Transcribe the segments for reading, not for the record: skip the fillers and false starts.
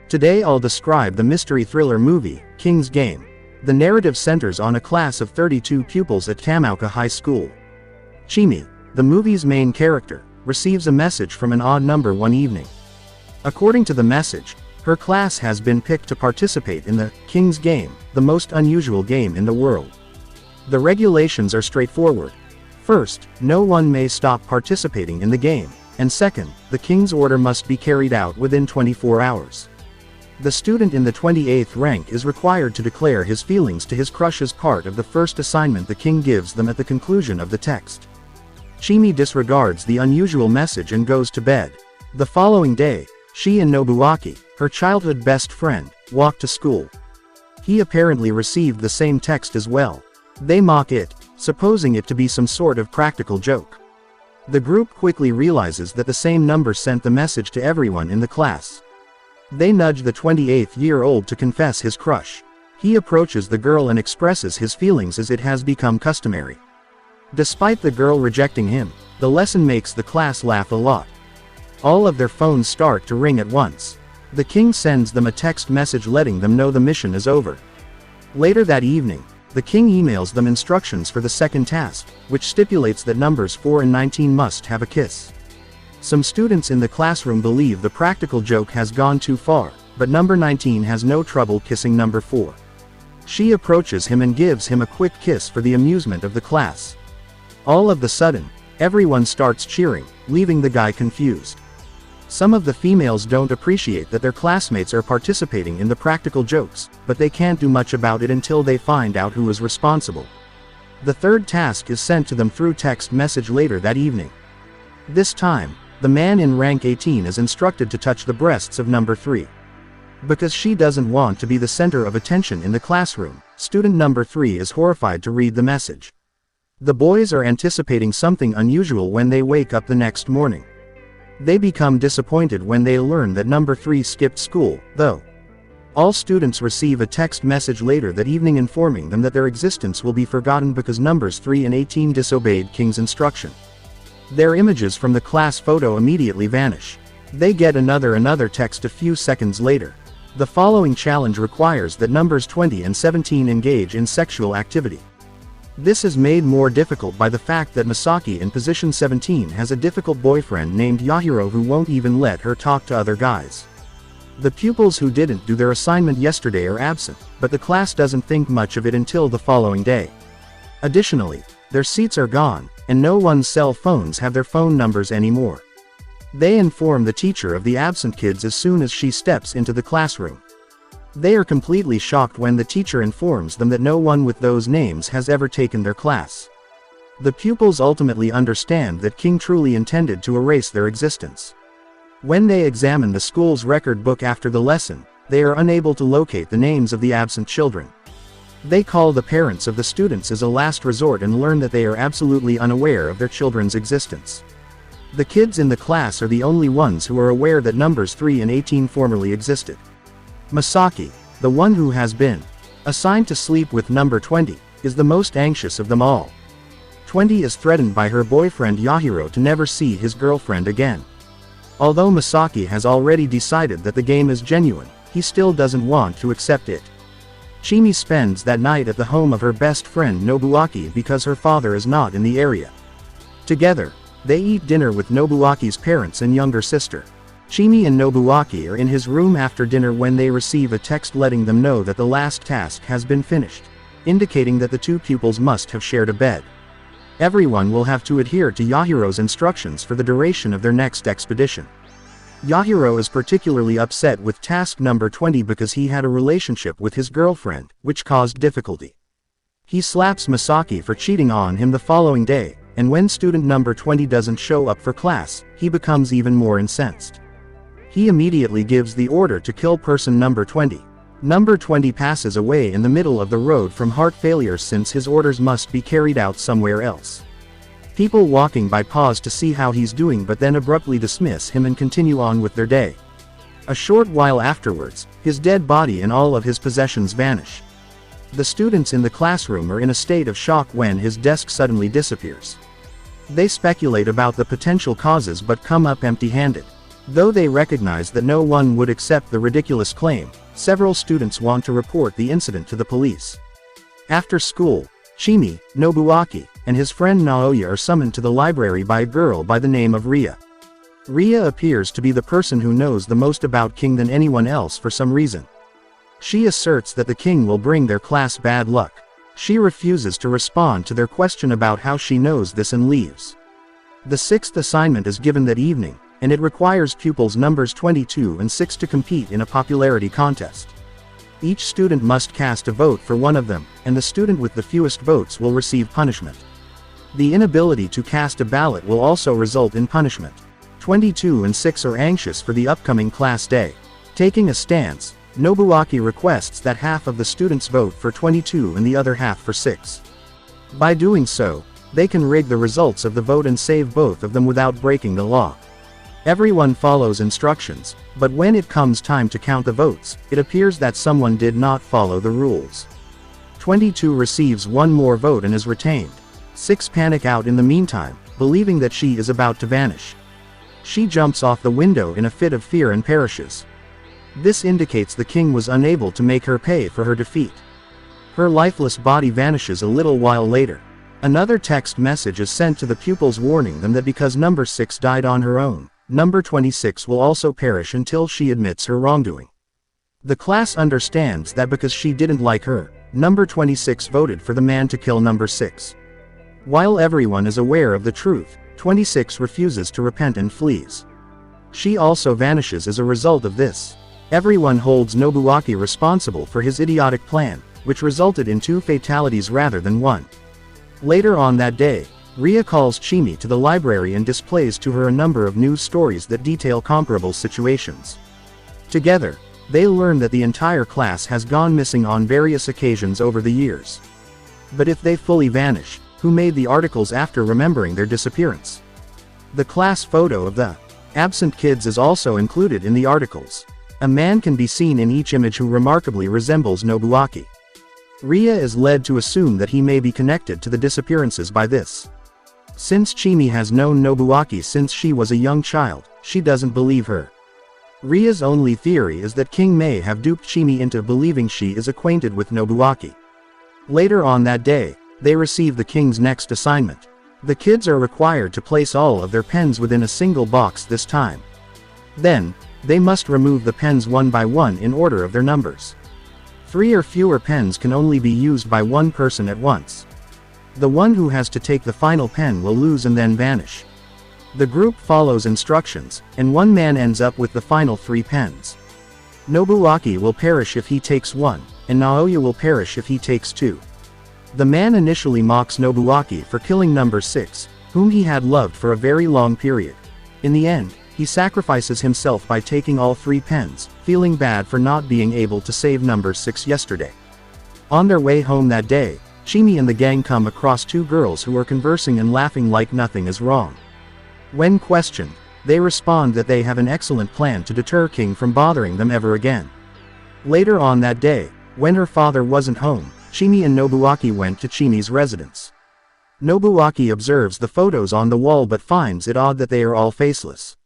Today I'll describe the mystery thriller movie, King's Game. The narrative centers on a class of 32 pupils at Tamauka High School. Chimi, the movie's main character, receives a message from an odd number one evening. According to the message, her class has been picked to participate in the King's Game, the most unusual game in the world. The regulations are straightforward. First, no one may stop participating in the game, and second, the King's order must be carried out within 24 hours. The student in the 28th rank is required to declare his feelings to his crush as part of the first assignment the king gives them at the conclusion of the text. Chimi disregards the unusual message and goes to bed. The following day, she and Nobuaki, her childhood best friend, walk to school. He apparently received the same text as well. They mock it, supposing it to be some sort of practical joke. The group quickly realizes that the same number sent the message to everyone in the class. They nudge the 28-year-old to confess his crush. He approaches the girl and expresses his feelings as it has become customary. Despite the girl rejecting him, the lesson makes the class laugh a lot. All of their phones start to ring at once. The king sends them a text message letting them know the mission is over. Later that evening, the king emails them instructions for the second task, which stipulates that numbers 4 and 19 must have a kiss. Some students in the classroom believe the practical joke has gone too far, but number 19 has no trouble kissing number 4. She approaches him and gives him a quick kiss for the amusement of the class. All of a sudden, everyone starts cheering, leaving the guy confused. Some of the females don't appreciate that their classmates are participating in the practical jokes, but they can't do much about it until they find out who is responsible. The third task is sent to them through text message later that evening. This time, the man in rank 18 is instructed to touch the breasts of number 3. Because she doesn't want to be the center of attention in the classroom, student number 3 is horrified to read the message. The boys are anticipating something unusual when they wake up the next morning. They become disappointed when they learn that number 3 skipped school, though. All students receive a text message later that evening informing them that their existence will be forgotten because numbers 3 and 18 disobeyed King's instruction. Their images from the class photo immediately vanish. They get another text a few seconds later. The following challenge requires that numbers 20 and 17 engage in sexual activity. This is made more difficult by the fact that Masaki in position 17 has a difficult boyfriend named Yahiro who won't even let her talk to other guys. The pupils who didn't do their assignment yesterday are absent, but the class doesn't think much of it until the following day. Additionally, their seats are gone, and no one's cell phones have their phone numbers anymore. They inform the teacher of the absent kids as soon as she steps into the classroom. They are completely shocked when the teacher informs them that no one with those names has ever taken their class. The pupils ultimately understand that King truly intended to erase their existence. When they examine the school's record book after the lesson, they are unable to locate the names of the absent children. They call the parents of the students as a last resort and learn that they are absolutely unaware of their children's existence. The kids in the class are the only ones who are aware that numbers 3 and 18 formerly existed. Masaki, the one who has been assigned to sleep with number 20, is the most anxious of them all. 20 is threatened by her boyfriend Yahiro to never see his girlfriend again. Although Masaki has already decided that the game is genuine, he still doesn't want to accept it. Chimi spends that night at the home of her best friend Nobuaki because her father is not in the area. Together, they eat dinner with Nobuaki's parents and younger sister. Chimi and Nobuaki are in his room after dinner when they receive a text letting them know that the last task has been finished, indicating that the two pupils must have shared a bed. Everyone will have to adhere to Yahiro's instructions for the duration of their next expedition. Yahiro is particularly upset with task number 20 because he had a relationship with his girlfriend, which caused difficulty. He slaps Masaki for cheating on him the following day, and when student number 20 doesn't show up for class, he becomes even more incensed. He immediately gives the order to kill person number 20. Number 20 passes away in the middle of the road from heart failure since his orders must be carried out somewhere else. People walking by pause to see how he's doing but then abruptly dismiss him and continue on with their day. A short while afterwards, his dead body and all of his possessions vanish. The students in the classroom are in a state of shock when his desk suddenly disappears. They speculate about the potential causes but come up empty-handed. Though they recognize that no one would accept the ridiculous claim, several students want to report the incident to the police. After school, Chimi, Nobuaki, and his friend Naoya are summoned to the library by a girl by the name of Ria. Ria appears to be the person who knows the most about King than anyone else for some reason. She asserts that the king will bring their class bad luck. She refuses to respond to their question about how she knows this and leaves. The sixth assignment is given that evening, and it requires pupils numbers 22 and 6 to compete in a popularity contest. Each student must cast a vote for one of them, and the student with the fewest votes will receive punishment. The inability to cast a ballot will also result in punishment. 22 and 6 are anxious for the upcoming class day. Taking a stance, Nobuaki requests that half of the students vote for 22 and the other half for 6. By doing so, they can rig the results of the vote and save both of them without breaking the law. Everyone follows instructions, but when it comes time to count the votes, it appears that someone did not follow the rules. 22 receives one more vote and is retained. 6 panic out in the meantime, believing that she is about to vanish. She jumps off the window in a fit of fear and perishes. This indicates the king was unable to make her pay for her defeat. Her lifeless body vanishes a little while later. Another text message is sent to the pupils warning them that because number 6 died on her own, number 26 will also perish until she admits her wrongdoing. The class understands that because she didn't like her, number 26 voted for the man to kill number 6. While everyone is aware of the truth, 26 refuses to repent and flees. She also vanishes as a result of this. Everyone holds Nobuaki responsible for his idiotic plan, which resulted in 2 fatalities rather than 1. Later on that day, Ria calls Chimi to the library and displays to her a number of news stories that detail comparable situations. Together, they learn that the entire class has gone missing on various occasions over the years. But if they fully vanish, who made the articles after remembering their disappearance? The class photo of the absent kids is also included in the articles. A man can be seen in each image who remarkably resembles Nobuaki. Ria is led to assume that he may be connected to the disappearances by this. Since Chimi has known Nobuaki since she was a young child, she doesn't believe her. Ria's only theory is that King may have duped Chimi into believing she is acquainted with Nobuaki. Later on that day, they receive the king's next assignment. The kids are required to place all of their pens within a single box this time. Then, they must remove the pens one by one in order of their numbers. 3 or fewer pens can only be used by one person at once. The one who has to take the final pen will lose and then vanish. The group follows instructions, and one man ends up with the final 3 pens. Nobuaki will perish if he takes 1, and Naoya will perish if he takes 2. The man initially mocks Nobuaki for killing number 6, whom he had loved for a very long period. In the end, he sacrifices himself by taking all 3 pens, feeling bad for not being able to save number 6 yesterday. On their way home that day, Chimi and the gang come across 2 girls who are conversing and laughing like nothing is wrong. When questioned, they respond that they have an excellent plan to deter King from bothering them ever again. Later on that day, when her father wasn't home, Chimi and Nobuaki went to Chimi's residence. Nobuaki observes the photos on the wall but finds it odd that they are all faceless.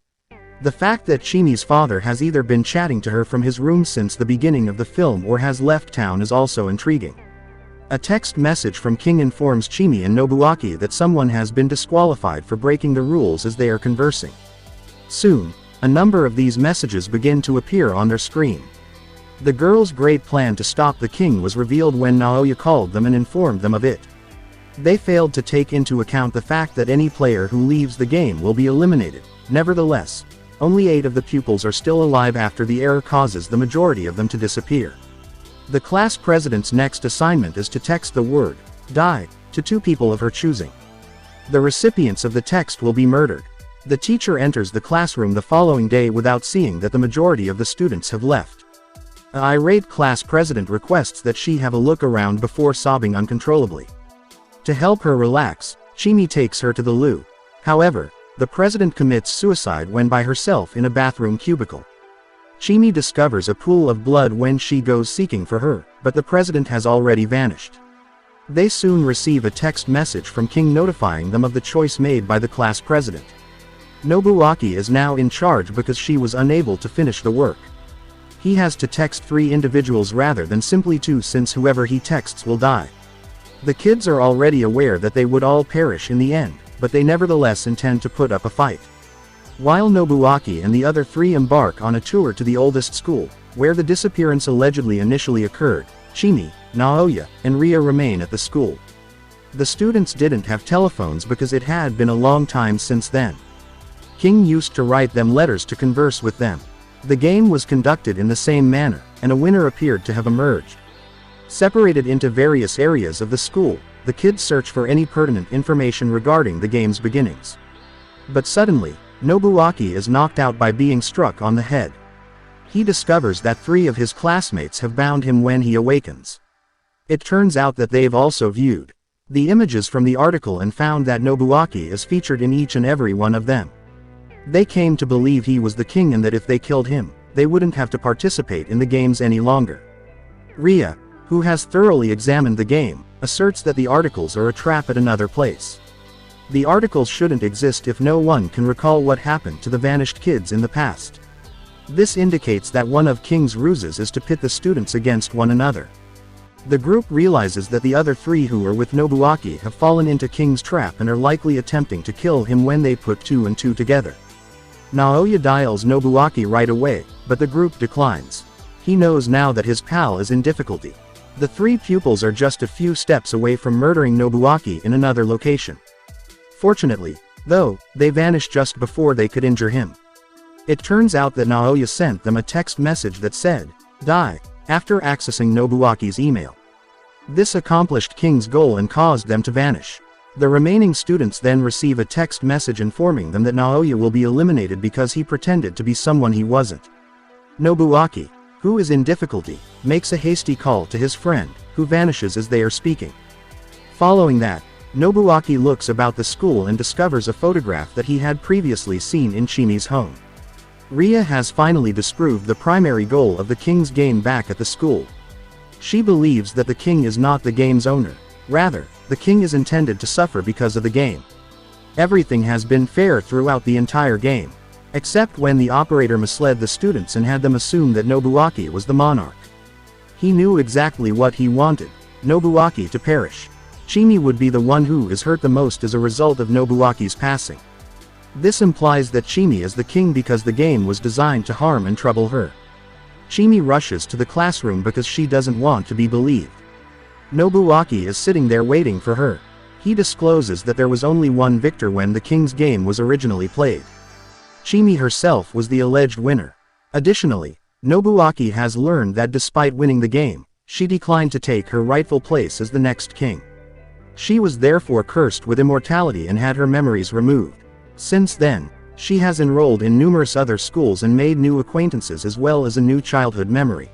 The fact that Chimi's father has either been chatting to her from his room since the beginning of the film or has left town is also intriguing. A text message from King informs Chimi and Nobuaki that someone has been disqualified for breaking the rules as they are conversing. Soon, a number of these messages begin to appear on their screen. The girls' great plan to stop the king was revealed when Naoya called them and informed them of it. They failed to take into account the fact that any player who leaves the game will be eliminated. Nevertheless, only 8 of the pupils are still alive after the error causes the majority of them to disappear. The class president's next assignment is to text the word, "die," to 2 people of her choosing. The recipients of the text will be murdered. The teacher enters the classroom the following day without seeing that the majority of the students have left. An irate class president requests that she have a look around before sobbing uncontrollably. To help her relax, Chimi takes her to the loo. However, the president commits suicide when by herself in a bathroom cubicle. Chimi discovers a pool of blood when she goes seeking for her, but the president has already vanished. They soon receive a text message from King notifying them of the choice made by the class president. Nobuaki is now in charge because she was unable to finish the work. He has to text 3 individuals rather than simply 2 since whoever he texts will die. The kids are already aware that they would all perish in the end, but they nevertheless intend to put up a fight. While Nobuaki and the other 3 embark on a tour to the oldest school, where the disappearance allegedly initially occurred, Chimi, Naoya, and Ria remain at the school. The students didn't have telephones because it had been a long time since then. King used to write them letters to converse with them. The game was conducted in the same manner, and a winner appeared to have emerged. Separated into various areas of the school, the kids search for any pertinent information regarding the game's beginnings. But suddenly, Nobuaki is knocked out by being struck on the head. He discovers that 3 of his classmates have bound him when he awakens. It turns out that they've also viewed the images from the article and found that Nobuaki is featured in each and every one of them. They came to believe he was the king and that if they killed him, they wouldn't have to participate in the games any longer. Ria, who has thoroughly examined the game, asserts that the articles are a trap at another place. The articles shouldn't exist if no one can recall what happened to the vanished kids in the past. This indicates that one of King's ruses is to pit the students against one another. The group realizes that the other 3 who are with Nobuaki have fallen into King's trap and are likely attempting to kill him when they put 2 and 2 together. Naoya dials Nobuaki right away, but the group declines. He knows now that his pal is in difficulty. The 3 pupils are just a few steps away from murdering Nobuaki in another location. Fortunately, though, they vanish just before they could injure him. It turns out that Naoya sent them a text message that said, "Die," after accessing Nobuaki's email. This accomplished King's goal and caused them to vanish. The remaining students then receive a text message informing them that Naoya will be eliminated because he pretended to be someone he wasn't. Nobuaki, who is in difficulty, makes a hasty call to his friend, who vanishes as they are speaking. Following that, Nobuaki looks about the school and discovers a photograph that he had previously seen in Chimi's home. Ria has finally disproved the primary goal of the King's game back at the school. She believes that the king is not the game's owner. Rather, the king is intended to suffer because of the game. Everything has been fair throughout the entire game, except when the operator misled the students and had them assume that Nobuaki was the monarch. He knew exactly what he wanted: Nobuaki to perish. Chimi would be the one who is hurt the most as a result of Nobuaki's passing. This implies that Chimi is the king because the game was designed to harm and trouble her. Chimi rushes to the classroom because she doesn't want to be believed. Nobuaki is sitting there waiting for her. He discloses that there was only one victor when the king's game was originally played. Chimi herself was the alleged winner. Additionally, Nobuaki has learned that despite winning the game, she declined to take her rightful place as the next king. She was therefore cursed with immortality and had her memories removed. Since then, she has enrolled in numerous other schools and made new acquaintances as well as a new childhood memory.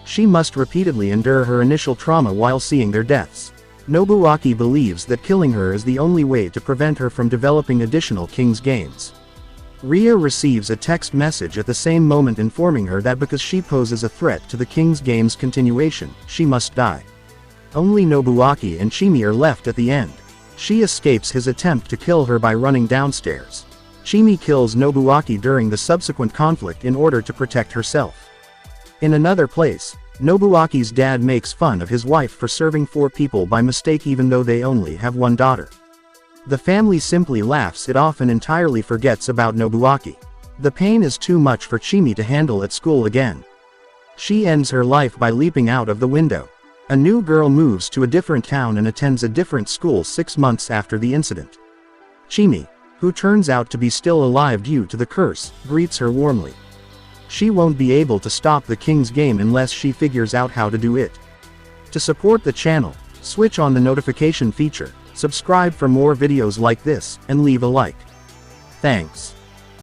She must repeatedly endure her initial trauma while seeing their deaths. Nobuaki believes that killing her is the only way to prevent her from developing additional King's games. Ria receives a text message at the same moment informing her that because she poses a threat to the King's game's continuation, she must die. Only Nobuaki and Chimi are left at the end. She escapes his attempt to kill her by running downstairs. Chimi kills Nobuaki during the subsequent conflict in order to protect herself. In another place, Nobuaki's dad makes fun of his wife for serving 4 people by mistake even though they only have one daughter. The family simply laughs it off and entirely forgets about Nobuaki. The pain is too much for Chimi to handle at school again. She ends her life by leaping out of the window. A new girl moves to a different town and attends a different school 6 months after the incident. Chimi, who turns out to be still alive due to the curse, greets her warmly. She won't be able to stop the King's game unless she figures out how to do it. To support the channel, switch on the notification feature, subscribe for more videos like this, and leave a like. Thanks.